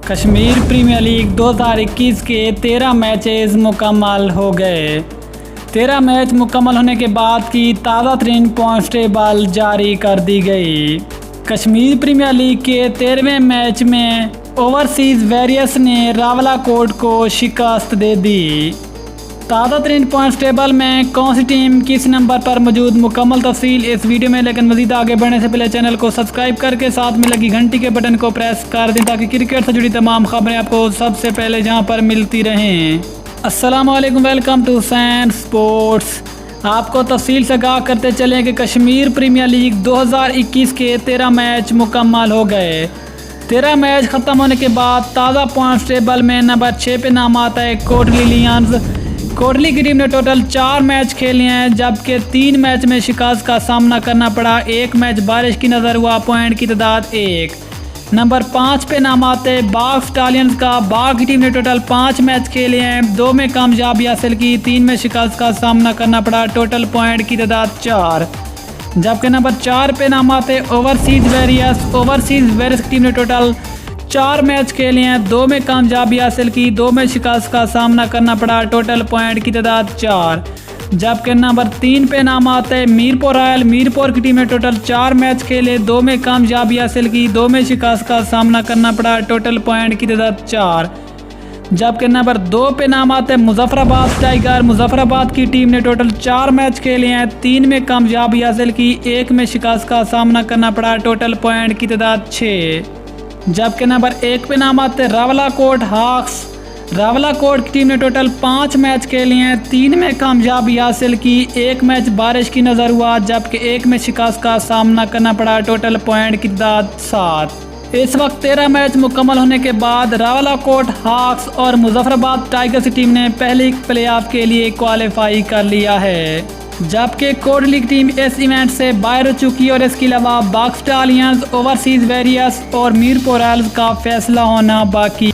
Kashmir premiere league 2021 के 13 matches मुकम्मल हो गए। 13 मैच मुकम्मल होने के बाद की ताज़ा तरीन पॉइंट्स टेबल जारी कर दी गई। कश्मीर प्रीमियर लीग के 13वें मैच में ओवरसीज़ वॉरियर्स ने रावलाकोट को शिकस्त दे दी। ताज़ा तरीन पॉइंट्स टेबल में कौन सी टीम किस नंबर पर मौजूद, मुकम्मल तफसील इस वीडियो में। लेकिन मज़ीद आगे बढ़ने से पहले चैनल को सब्सक्राइब करके साथ में लगी घंटी के बटन को प्रेस कर दें ताकि क्रिकेट से जुड़ी तमाम खबरें आपको सबसे पहले जहां पर मिलती रहें। अस्सलाम वालेकुम, वेलकम टू सैन स्पोर्ट्स। आपको तफसील से आगाह करते चलें कि कश्मीर प्रीमियर लीग 2021 के 13 मैच मुकम्मल हो गए। 13 मैच ख़त्म होने के बाद ताज़ा पॉइंट्स टेबल में नंबर 6 पे नाम आता है कोटली लियंस। कोटली की टीम ने टोटल 4 मैच खेले हैं, जबकि 3 मैच में शिकस्त का सामना करना पड़ा। एक मैच बारिश की नज़र हुआ। पॉइंट की तादाद 1। नंबर 5 पे नाम आते हैं बाघ स्टालियंस का। बाघ की टीम ने टोटल 5 मैच खेले हैं, 2 में कामयाबी हासिल की, 3 में शिकस्त का सामना करना पड़ा। टोटल पॉइंट की तादाद 4। जबकि नंबर 4 पे नाम आते हैं ओवरसीज़ वॉरियर्स। ओवरसीज़ वॉरियर्स की टीम ने टोटल 4 मैच खेले हैं, 2 में कामयाबी हासिल की, 2 में शिकस्त का सामना करना पड़ा। टोटल पॉइंट की तादाद 4। जबकि नंबर 3 पे नाम आता है मीरपुर रॉयल। मीरपुर की टीम ने टोटल 4 मैच खेले, 2 में कामयाबी हासिल की, 2 में शिकस्त का सामना करना पड़ा। टोटल पॉइंट की तादाद 4। जबकि नंबर 2 पे नाम आता है मुजफ्फराबाद टाइगर। मुजफ्फराबाद की टीम ने टोटल 4 मैच खेले हैं, 3 में कामयाबी हासिल की, 1 में शिकस्त का सामना करना पड़ा। टोटल पॉइंट की तादाद 6। जबकि नंबर 1 पे नाम आते हैं रावलाकोट हॉक्स। रावलाकोट की टीम ने टोटल 5 मैच खेले हैं, 3 में कामयाबी हासिल की, 1 मैच बारिश की नज़र हुआ, जबकि 1 में शिकस्त का सामना करना पड़ा। टोटल पॉइंट की तादाद 7। इस वक्त 13 मैच मुकम्मल होने के बाद रावलाकोट हॉक्स और मुजफ्फराबाद टाइगर्स की टीम ने पहले प्लेऑफ के लिए क्वालिफाई कर लिया है, जबकि कोटली की टीम इस इवेंट से बाहर हो चुकी है। और इसके अलावा बाघ स्टालियंस, ओवरसीज़ वॉरियर्स और मीरपुर रॉयल्स का फैसला होना बाकी।